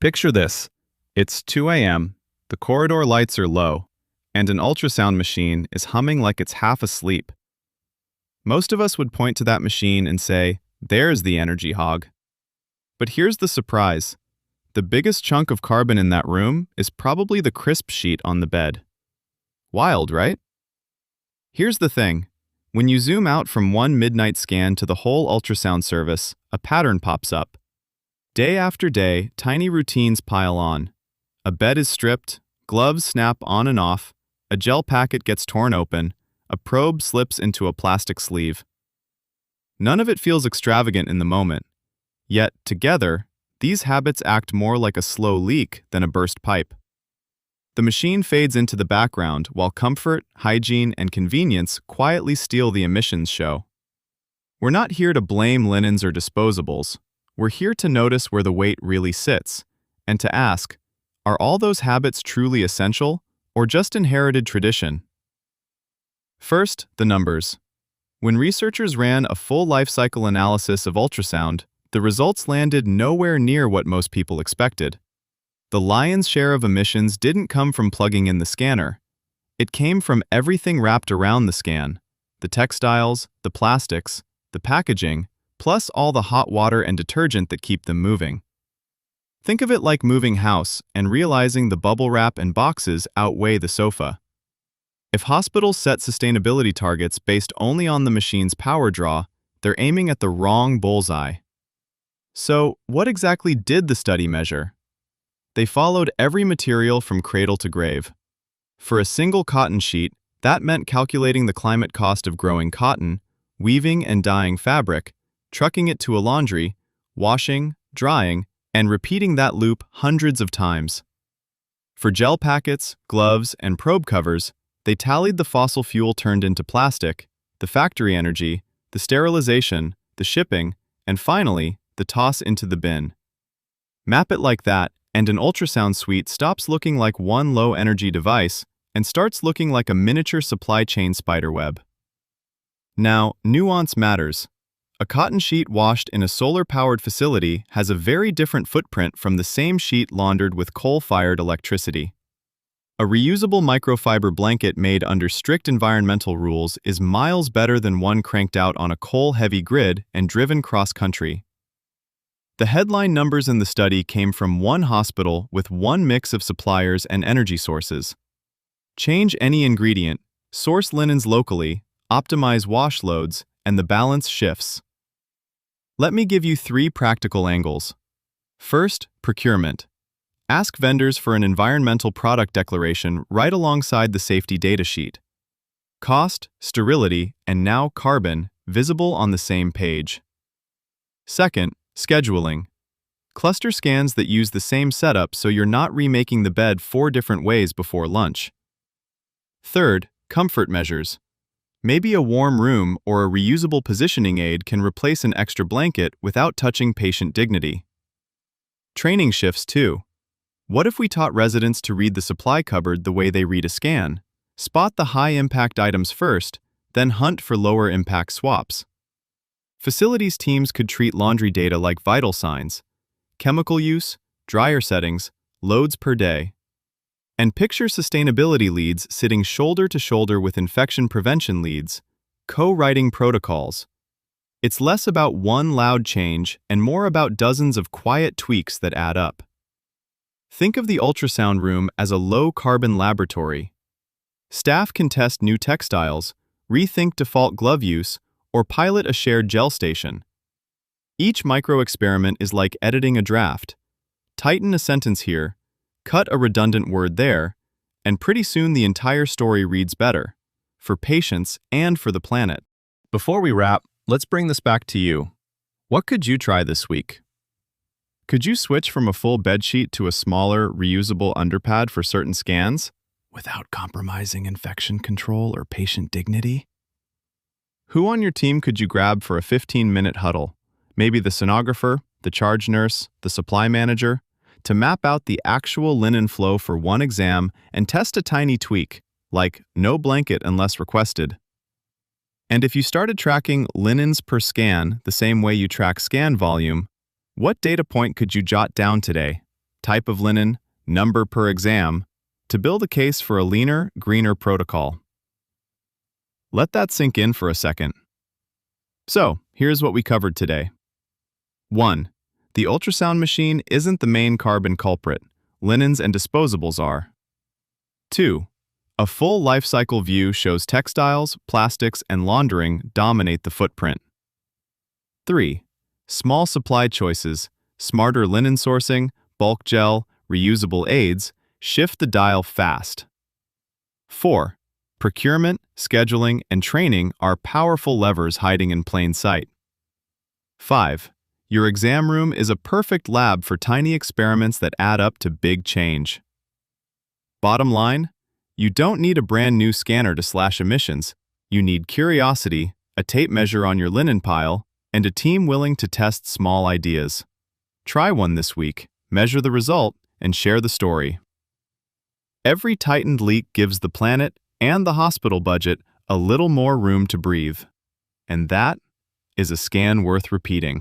Picture this. It's 2 a.m., the corridor lights are low, and an ultrasound machine is humming like it's half asleep. Most of us would point to that machine and say, "There's the energy hog." But here's the surprise. The biggest chunk of carbon in that room is probably the crisp sheet on the bed. Wild, right? Here's the thing. When you zoom out from one midnight scan to the whole ultrasound service, a pattern pops up. Day after day, tiny routines pile on. A bed is stripped, gloves snap on and off, a gel packet gets torn open, a probe slips into a plastic sleeve. None of it feels extravagant in the moment. Yet, together, these habits act more like a slow leak than a burst pipe. The machine fades into the background while comfort, hygiene, and convenience quietly steal the emissions show. We're not here to blame linens or disposables. We're here to notice where the weight really sits, and to ask, are all those habits truly essential, or just inherited tradition? First, the numbers. When researchers ran a full life cycle analysis of ultrasound, the results landed nowhere near what most people expected. The lion's share of emissions didn't come from plugging in the scanner. It came from everything wrapped around the scan: the textiles, the plastics, the packaging, plus all the hot water and detergent that keep them moving. Think of it like moving house and realizing the bubble wrap and boxes outweigh the sofa. If hospitals set sustainability targets based only on the machine's power draw, they're aiming at the wrong bullseye. So, what exactly did the study measure? They followed every material from cradle to grave. For a single cotton sheet, that meant calculating the climate cost of growing cotton, weaving and dyeing fabric, trucking it to a laundry, washing, drying, and repeating that loop hundreds of times. For gel packets, gloves, and probe covers, they tallied the fossil fuel turned into plastic, the factory energy, the sterilization, the shipping, and finally, the toss into the bin. Map it like that, and an ultrasound suite stops looking like one low-energy device and starts looking like a miniature supply chain spiderweb. Now, nuance matters. A cotton sheet washed in a solar-powered facility has a very different footprint from the same sheet laundered with coal-fired electricity. A reusable microfiber blanket made under strict environmental rules is miles better than one cranked out on a coal-heavy grid and driven cross-country. The headline numbers in the study came from one hospital with one mix of suppliers and energy sources. Change any ingredient, source linens locally, optimize wash loads, and the balance shifts. Let me give you 3 practical angles. First, procurement. Ask vendors for an environmental product declaration right alongside the safety data sheet. Cost, sterility, and now carbon visible on the same page. Second, scheduling. Cluster scans that use the same setup so you're not remaking the bed 4 different ways before lunch. Third, comfort measures. Maybe a warm room or a reusable positioning aid can replace an extra blanket without touching patient dignity. Training shifts too. What if we taught residents to read the supply cupboard the way they read a scan? Spot the high-impact items first, then hunt for lower-impact swaps. Facilities teams could treat laundry data like vital signs: chemical use, dryer settings, loads per day. And picture sustainability leads sitting shoulder to shoulder with infection prevention leads, co-writing protocols. It's less about one loud change and more about dozens of quiet tweaks that add up. Think of the ultrasound room as a low-carbon laboratory. Staff can test new textiles, rethink default glove use, or pilot a shared gel station. Each micro-experiment is like editing a draft. Tighten a sentence here, cut a redundant word there, and pretty soon the entire story reads better, for patients and for the planet. Before we wrap, let's bring this back to you. What could you try this week? Could you switch from a full bedsheet to a smaller, reusable underpad for certain scans, without compromising infection control or patient dignity? Who on your team could you grab for a 15-minute huddle? Maybe the sonographer, the charge nurse, the supply manager, to map out the actual linen flow for one exam and test a tiny tweak, like no blanket unless requested. And if you started tracking linens per scan the same way you track scan volume, what data point could you jot down today? type of linen, number per exam, to build a case for a leaner, greener protocol. Let that sink in for a second. So, here's what we covered today. 1. The ultrasound machine isn't the main carbon culprit. Linens and disposables are. 2. A full life cycle view shows textiles, plastics, and laundering dominate the footprint. 3. Small supply choices, smarter linen sourcing, bulk gel, reusable aids, shift the dial fast. 4. Procurement, scheduling, and training are powerful levers hiding in plain sight. 5. Your exam room is a perfect lab for tiny experiments that add up to big change. Bottom line, you don't need a brand new scanner to slash emissions. You need curiosity, a tape measure on your linen pile, and a team willing to test small ideas. Try one this week, measure the result, and share the story. Every tightened leak gives the planet and the hospital budget a little more room to breathe. And that is a scan worth repeating.